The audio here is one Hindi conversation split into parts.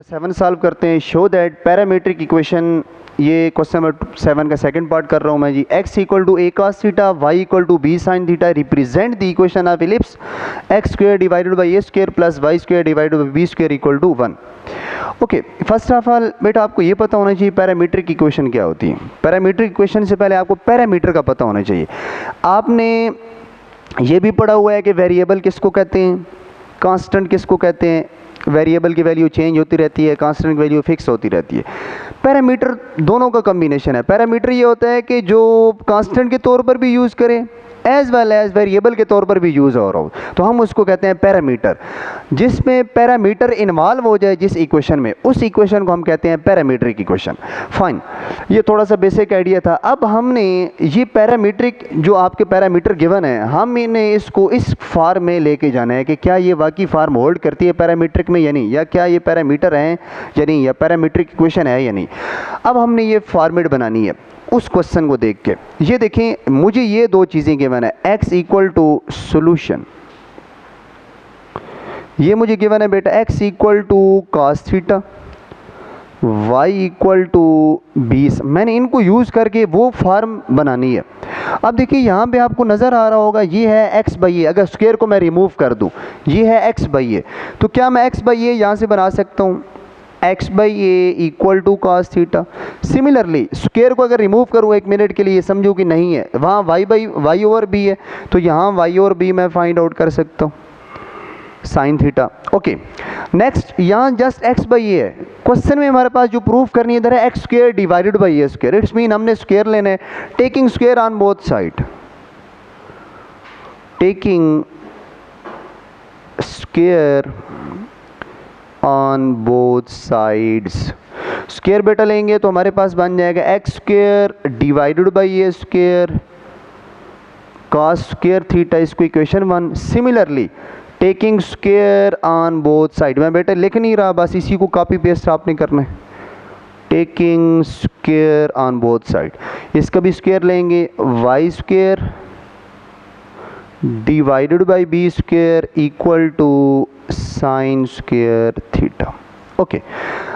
7 सॉल्व करते हैं। शो दैट पैरामीट्रिक इक्वेशन, ये क्वेश्चन नंबर 7 का सेकंड पार्ट कर रहा हूँ मैं जी। x equal to a cos theta, y equal to b sine theta represent the equation of ellipse x square divided by a square plus y square divided by b square equal to 1। Okay, first of all बेटा आपको ये पता होना चाहिए पैरामीट्रिक इक्वेशन क्या होती है। पैरामीट्रिक इक्वेशन से पहले आपको पैरामीटर का पता होना चाहिए। आपने ये भी पढ़ा हुआ है कि वेरिएबल किसको कहते हैं, कांस्टेंट किसको कहते हैं। वेरिएबल की वैल्यू चेंज होती रहती है, कांस्टेंट की वैल्यू फिक्स होती रहती है। पैरामीटर दोनों का कॉम्बिनेशन है। पैरामीटर ये होता है कि जो कांस्टेंट के तौर पर भी यूज़ करें एज वेल एज वेरिएबल के तौर पर भी यूज़ हो रहा हो, तो हम उसको कहते हैं पैरामीटर। जिसमें पैरामीटर इन्वॉल्व हो जाए जिस इक्वेशन में, उस इक्वेशन को हम कहते हैं पैरामीट्रिक इक्वेशन। फाइन, ये थोड़ा सा बेसिक आइडिया था। अब हमने ये पैरामीट्रिक जो आपके पैरामीटर गिवन है, हम इन्हें इसको इस फॉर्म में लेके जाना है कि क्या ये वाकई फॉर्म होल्ड करती है पैरामीट्रिक में या नहीं, या क्या ये पैरामीटर हैं या नहीं, या पैरामीट्रिक इक्वेशन है या नहीं। अब हमने ये फॉर्मेट बनानी है उस क्वेश्चन को देख के। ये देखें, मुझे ये दो चीज़ें गिवन है, x इक्वल टू सोल्यूशन, ये मुझे गिवन है बेटा x equal to cos theta, y equal to 20। मैंने इनको यूज़ करके वो फॉर्म बनानी है। अब देखिए यहाँ पे आपको नज़र आ रहा होगा, ये है x बाई ए। अगर स्क्वायर को मैं रिमूव कर दूँ, ये है x बाई ए, तो क्या मैं x बाई ए यहाँ से बना सकता हूँ, x by a equal to cos theta. Similarly square को अगर रिमूव करूँ एक मिनट के लिए, समझो कि नहीं है, वहाँ y by y over b है, तो यहाँ y और b मैं फाइंड आउट कर सकता हूँ, साइन थीटा। ओके, नेक्स्ट यहाँ जस्ट x बाई ए है। क्वेश्चन में हमारे पास जो प्रूफ करनी है इधर है x square divided by a square. It's mean हमने स्क्वायर लेना है, taking square on both side, taking square on both sides. Square बेटा लेंगे तो हमारे पास बन जाएगा x square divided by a square cos square theta, इसको equation 1। Similarly taking square on both side, मैं बेटा लिख नहीं रहा, बस इसी को कॉपी पेस्ट आपने करना है, taking square on both side. इसका भी स्क्वायर लेंगे, y square divided by b square equal to sine square theta. Okay,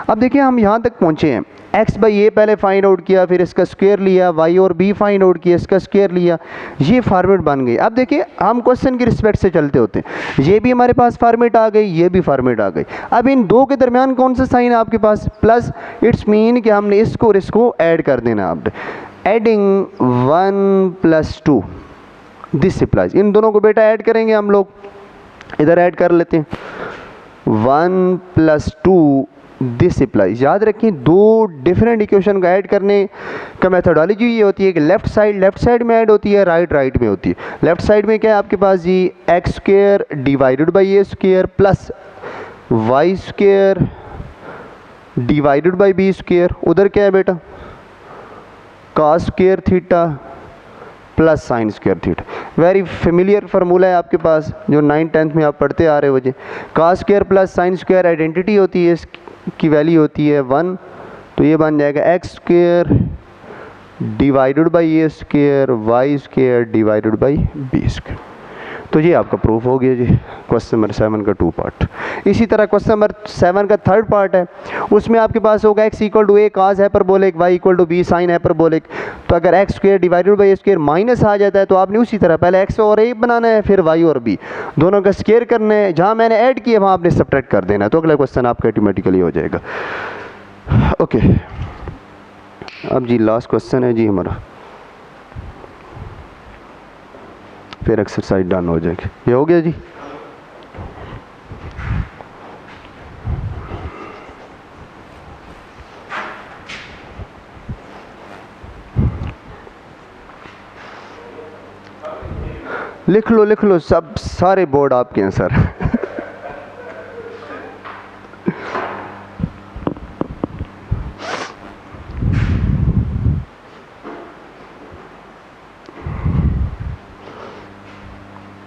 अब देखिए हम यहाँ तक पहुँचे हैं। x बाई ए पहले फाइंड आउट किया, फिर इसका स्क्वायर लिया, y और b फाइंड आउट किया, इसका स्क्वायर लिया, ये फॉर्मेट बन गई। अब देखिए हम क्वेश्चन की रिस्पेक्ट से चलते होते हैं, ये भी हमारे पास फॉर्मेट आ गई, ये भी फॉर्मेट आ गई। अब इन दो के दरमियान कौन सा साइन है आपके पास, प्लस। इट्स मीन कि हमने इसको और इसको ऐड कर देना। अब एडिंग 1 प्लस 2 दिस अप्लाइज, इन दोनों को बेटा ऐड करेंगे हम लोग, इधर ऐड कर लेते हैं, 1 प्लस 2 दिस अप्लाइज। याद रखें दो डिफरेंट इक्वेशन को ऐड करने का मेथोडोलॉजी ये होती है कि लेफ्ट साइड में ऐड होती है, राइट में होती है। लेफ्ट साइड में क्या है आपके पास जी, x square divided by a square plus y square divided by b square. उधर क्या है बेटा, cos square theta plus sine square theta. Very familiar formula है आपके पास, जो 9th 10th में आप पढ़ते आ रहे हो जी। Cos square plus sine square identity होती है, इसकी वैल्यू होती है 1, तो ये बन जाएगा x square divided by a square y square divided by b square. तो ये आपका प्रूफ हो गया जी, क्वेश्चन नंबर 7 का 2 पार्ट। इसी तरह क्वेश्चन नंबर 7 का 3rd पार्ट है, उसमें आपके पास होगा x equal to a cos hyperbolic, y equal to b sine hyperbolic. तो अगर x square divided by a square minus आ जाता है तो आपने उसी तरह पहले x और a बनाना है, फिर y और b दोनों का स्क्वायर करना है, जहाँ मैंने ऐड किया वहाँ आपने सब्ट्रैक्ट कर देना है, तो अगला क्वेश्चन आपका ऑटोमेटिकली हो जाएगा। ओके, अब जी लास्ट क्वेश्चन है जी हमारा, फिर एक्सरसाइज डन हो जाएगी। ये हो गया जी। लिख लो सब, सारे बोर्ड आपके हैं सर।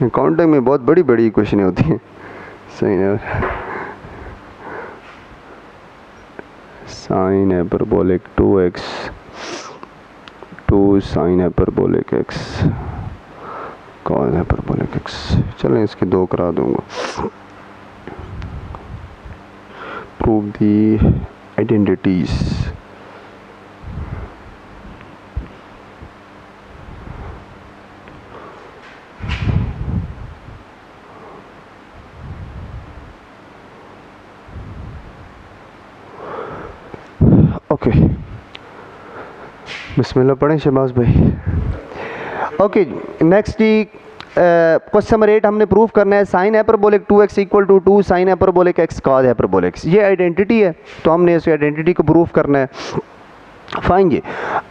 काउंटिंग में बहुत बड़ी बड़ी इक्वेशनें होती हैं। सही है, sine hyperbolic 2x 2 sine hyperbolic x cos hyperbolic x। चलें इसके 2 करा दूंगा। prove the identities. ओके, बिस्मिल्लाह पढ़ें शहबाज भाई। ओके, नेक्स्ट जी क्वेश्चन नंबर 8 हमने प्रूफ करना है sine hyperbolic 2x equal to 2 sine hyperbolic x cos hyperbolic x। ये आइडेंटिटी है, तो हमने इस आइडेंटिटी को प्रूफ करना है। फाइन जी,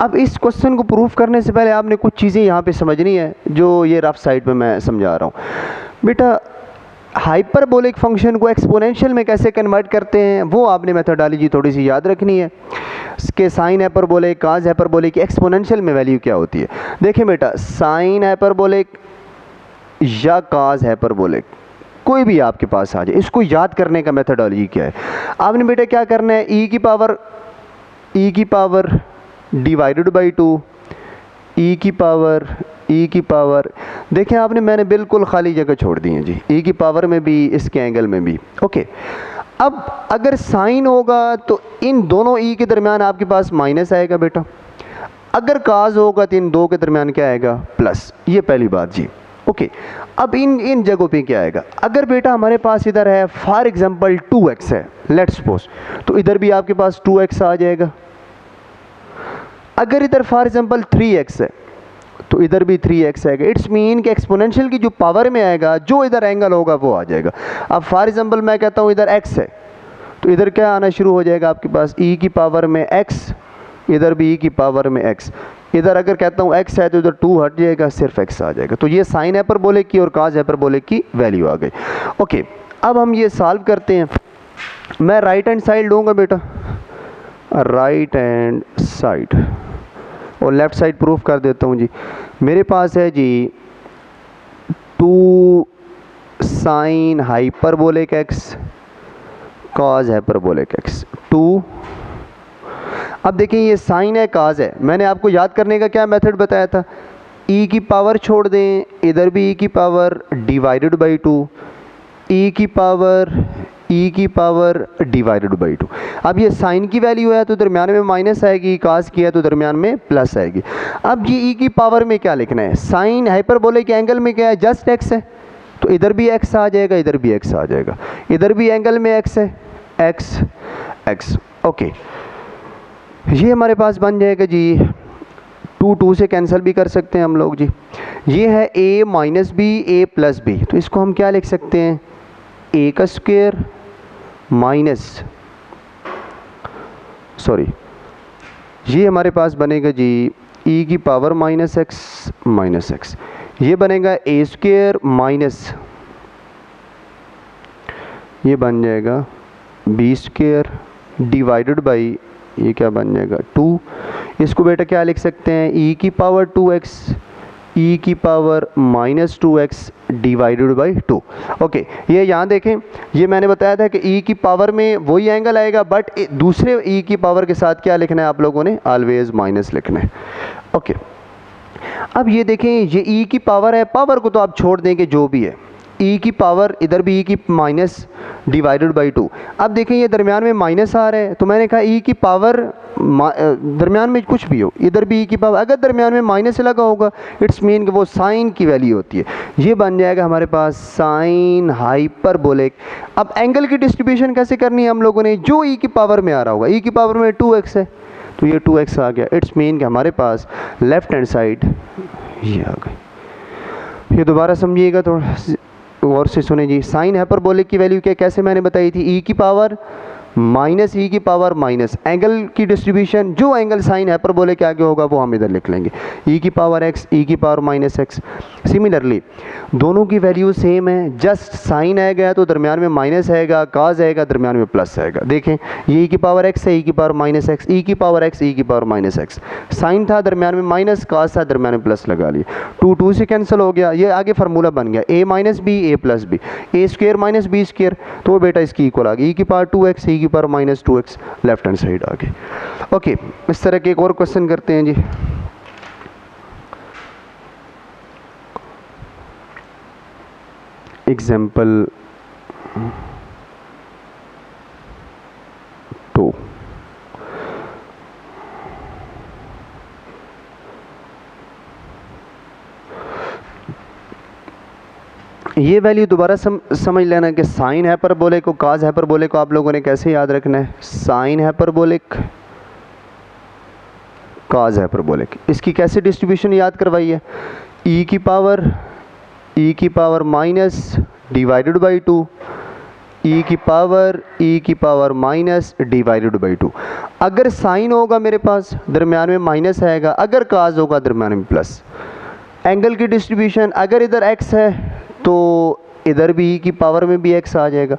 अब इस क्वेश्चन को प्रूफ करने से पहले आपने कुछ चीज़ें यहाँ पे समझनी है जो ये रफ साइड में मैं समझा रहा हूँ। बेटा हाइपरबोलिक फंक्शन को एक्सपोनेंशियल में कैसे कन्वर्ट करते हैं वो आपने मेथोडोलॉजी थोड़ी सी याद रखनी है। इसके sine hyperbolic, cos hyperbolic, exponential में वैल्यू क्या होती है। देखिए बेटा, साइन हाइपरबोलिक या कॉस हाइपरबोलिक कोई भी आपके पास आ जाए, इसको याद करने का मेथोडोलॉजी क्या है। आपने बेटा क्या करना है, ई की पावर डिवाइडेड बाई 2, ई की पावर देखें आपने, मैंने बिल्कुल खाली जगह छोड़ दी है जी, ई की पावर में भी, इसके एंगल में भी। ओके, अब अगर साइन होगा तो इन दोनों ई के दरमियान आपके पास माइनस आएगा बेटा, अगर काज होगा तो इन दो के दरमियान क्या आएगा, प्लस। ये पहली बात जी। ओके, अब इन जगहों पे क्या आएगा, अगर बेटा हमारे पास इधर है फॉर एग्जांपल 2x है लेट्स सपोज, तो इधर भी आपके पास 2x आ जाएगा। अगर इधर फॉर एग्जांपल 3x है तो इधर भी 3x आएगा। इट्स मीन कि एक्सपोनेंशियल की जो पावर में आएगा, जो इधर एंगल होगा वो आ जाएगा। अब फॉर एग्जांपल मैं कहता हूँ इधर x है, तो इधर क्या आना शुरू हो जाएगा आपके पास, e की पावर में x, इधर भी e की पावर में x। इधर अगर कहता हूँ x है तो इधर 2 हट जाएगा, सिर्फ x आ जाएगा। तो ये साइन हाइपरबोलिक की और कॉस हाइपरबोलिक की वैल्यू आ गई। ओके, अब हम ये सॉल्व करते हैं। मैं राइट हैंड साइड लूँगा बेटा, राइट हैंड साइड, और लेफ़्ट साइड प्रूफ कर देता हूँ जी। मेरे पास है जी 2 sine hyperbolic x cos hyperbolic x 2। अब देखिए ये साइन है, कॉस है, मैंने आपको याद करने का क्या मेथड बताया था, e की पावर छोड़ दें, इधर भी e की पावर डिवाइडेड बाई 2, e की पावर डिवाइडेड बाई 2। अब ये साइन की वैल्यू है तो दरमियान में माइनस आएगी, कास की है तो दरमियान में प्लस आएगी। अब ये e की पावर में क्या लिखना है, साइन हाइपरबोलिक एंगल में क्या है, जस्ट x है, तो इधर भी x आ जाएगा, इधर भी x आ जाएगा, इधर भी एंगल में x है, x। ओके, ये हमारे पास बन जाएगा जी 2 से कैंसिल भी कर सकते हैं हम लोग जी। ये है a minus b, a plus b, तो इसको हम क्या लिख सकते हैं, a का स्क्वायर माइनस, सॉरी, ये हमारे पास बनेगा जी e की पावर माइनस x, ये बनेगा a स्क्वायर माइनस, ये बन जाएगा b स्क्वायर डिवाइडेड बाई, ये क्या बन जाएगा 2। इसको बेटा क्या लिख सकते हैं, e की पावर 2x, e की power minus 2x divided by 2। Okay, ये यहाँ देखें, ये मैंने बताया था कि e की पावर में वही एंगल आएगा, बट दूसरे e की पावर के साथ क्या लिखना है आप लोगों ने, ऑलवेज माइनस लिखना है। ओके, अब ये देखें, ये e की पावर है, पावर को तो आप छोड़ देंगे जो भी है, e की पावर, इधर भी e की माइनस डिवाइडेड बाई 2। अब देखें ये दरमियान में माइनस आ रहा है, तो मैंने कहा e की पावर दरमियान में कुछ भी हो, इधर भी e की पावर, अगर दरमियान में माइनस लगा होगा इट्स मीन कि वो साइन की वैल्यू होती है। ये बन जाएगा हमारे पास साइन हाइपरबोलिक। अब एंगल की डिस्ट्रीब्यूशन कैसे करनी है हम लोगों ने, जो e की पावर में आ रहा होगा, e की पावर में 2x है तो ये 2x आ गया। इट्स मीन कि हमारे पास लेफ्ट हैंड साइड ये आ गई। ये दोबारा समझिएगा, थोड़ा गौर से सुने जी। साइन हाइपरबोलिक की वैल्यू क्या, कैसे मैंने बताई थी, e की पावर माइनस e की पावर माइनस, एंगल की डिस्ट्रीब्यूशन, जो एंगल साइन हाइपरबोलिक के आगे होगा वो हम इधर लिख लेंगे, e की पावर x, e की पावर माइनस x। सिमिलरली दोनों की वैल्यू सेम है, जस्ट साइन आएगा तो दरमियान में माइनस आएगा, काज आएगा दरमियान में प्लस आएगा। देखें ये e की पावर x है, e की पावर माइनस x, e की पावर x, e की पावर माइनस x, साइन था दरमियान में माइनस, काज था दरमियान में प्लस लगा लिए, 2 से कैंसिल हो गया, ये आगे फार्मूला बन गया a minus b, a plus b, a square minus b square, तो बेटा इसकी इक्वल आ गई e की पावर 2x, e की power minus 2x, left hand side आ गई। ओके, इस तरह के एक और क्वेश्चन करते हैं जी। एग्जाम्पल ये वैल्यू दोबारा समझ लेना कि साइन हाइपरबोलिक को काज हाइपरबोलिक को आप लोगों ने कैसे याद रखना है। साइन हाइपरबोलिक काज हाइपरबोलिक, इसकी कैसे डिस्ट्रीब्यूशन याद करवाई है, ई की पावर माइनस डिवाइडेड बाई 2, ई की पावर माइनस डिवाइडेड बाई 2। अगर साइन होगा मेरे पास दरम्यान में माइनस आएगा, अगर काज होगा दरम्यान में प्लस। एंगल की डिस्ट्रीब्यूशन, अगर इधर एक्स है तो इधर भी ई की पावर में भी एक्स आ जाएगा।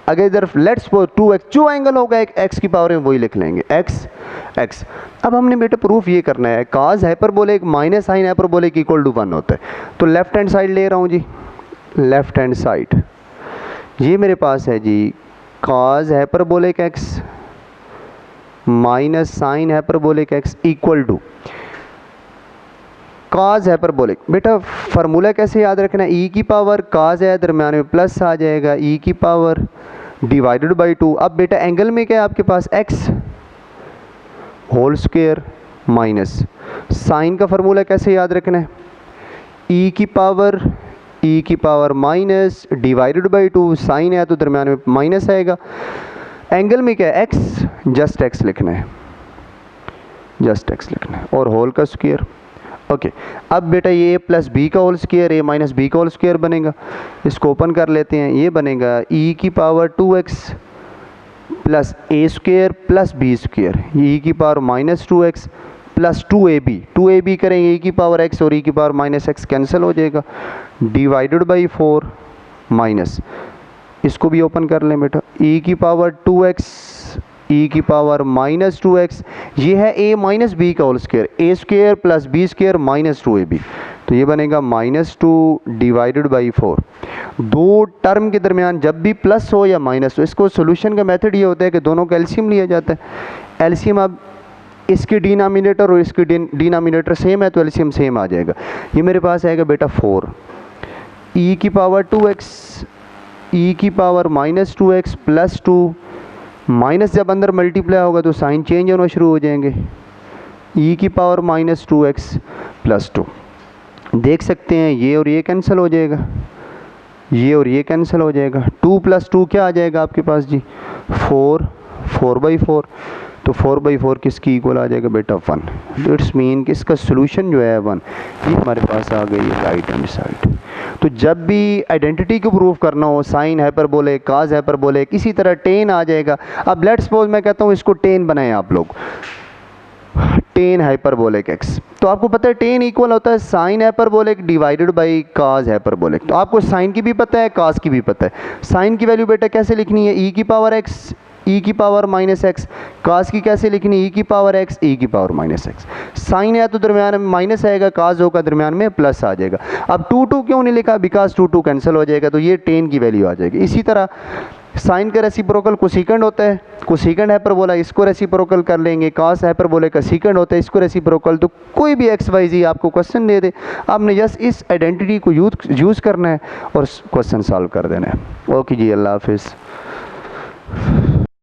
अगर इधर लेट्स सपोज 2x, जो एंगल होगा एक एक्स की पावर में वही लिख लेंगे, एक्स। अब हमने बेटा प्रूफ ये करना है cos hyperbolic minus sine hyperbolic equal to 1 होता है। तो लेफ्ट हैंड साइड ले रहा हूँ जी, लेफ्ट हैंड साइड ये मेरे पास है जी cos hyperbolic x minus sine hyperbolic x equal to cos hyperbolic. बेटा फार्मूला कैसे याद रखना है, ई की पावर काज है दरम्यान में प्लस आ जाएगा, ई की पावर डिवाइडेड बाई 2। अब बेटा एंगल में क्या है आपके पास, x whole square minus sine का फार्मूला कैसे याद रखना है, ई की power minus divided by 2। Sine है तो दरम्यान में माइनस आएगा। एंगल में क्या है, एक्स, जस्ट एक्स लिखना है, और होल का स्क्वायर। ओके अब बेटा ये a प्लस बी का whole square, a minus B का होल स्क्वायर बनेगा। इसको ओपन कर लेते हैं, ये बनेगा e की power 2x plus A square plus B square, e की power minus 2x plus 2ab करेंगे, e की पावर x और e की पावर माइनस x कैंसिल हो जाएगा, डिवाइडेड बाई 4 माइनस, इसको भी ओपन कर लें बेटा, e की पावर 2x ई की पावर माइनस 2x, ये है a माइनस बी का whole square, A square plus B square minus 2ab, तो ये बनेगा माइनस 2 डिवाइडेड बाई 4। दो टर्म के दरमियान जब भी प्लस हो या माइनस हो, इसको सोल्यूशन का मेथड ये होता है कि दोनों का एलसीएम लिया जाता है। एलसीएम अब इसके डिनोमिनेटर और इसके डिनोमिनेटर सेम है तो एलसीएम सेम आ जाएगा। ये मेरे पास आएगा बेटा 4 ई की पावर 2x, ई की power minus 2x plus 2, minus जब अंदर मल्टीप्लाई होगा तो साइन चेंज होना शुरू हो जाएंगे, ई की पावर माइनस 2x प्लस 2। देख सकते हैं ये और ये कैंसिल हो जाएगा, ये और ये कैंसिल हो जाएगा, 2 प्लस 2 क्या आ जाएगा आपके पास जी 4/4। तो 4/4 किसकी इक्वल आ जाएगा बेटा 1। इट्स मीन कि इसका सोल्यूशन जो है 1, ये हमारे पास आ गई है राइट हैंड साइड। तो जब भी आइडेंटिटी को प्रूव करना हो, साइन हाइपरबोलिक काज हाइपरबोलिक, इसी तरह टेन आ जाएगा। अब लेट्स सपोज मैं कहता हूँ इसको टेन बनाएं आप लोग, टेन हाइपरबोलिक एक्स, तो आपको पता है टेन इक्वल होता है sine hyperbolic divided by cause hyperbolic. तो आपको साइन की भी पता है काज की भी पता है। साइन की वैल्यू बेटा कैसे लिखनी है, ई की पावर एक्स ई की पावर माइनस एक्स, काज की कैसे लिखनी, ई की पावर एक्स ई की पावर माइनस एक्स। साइन है तो दरम्यान में माइनस आएगा, काज होगा दरम्यान में प्लस आ जाएगा। अब 2 क्यों नहीं लिखा, बिकॉज 2 कैंसिल हो जाएगा, तो ये टेन की वैल्यू आ जाएगी। इसी तरह साइन का रेसिप्रोकल कोसेकेंड होता है, कोसेकेंड हाइपरबोला इसको रेसिप्रोकल कर लेंगे, कास हाइपरबोले का सेकेंड होता है इसको रेसिप्रोकल। तो कोई भी एक्स वाई जी आपको क्वेश्चन दे दे, आपने जस्ट इस आइडेंटिटी को यूज़ करना है और क्वेश्चन सॉल्व कर देना है। ओके जी, अल्लाह हाफिज़।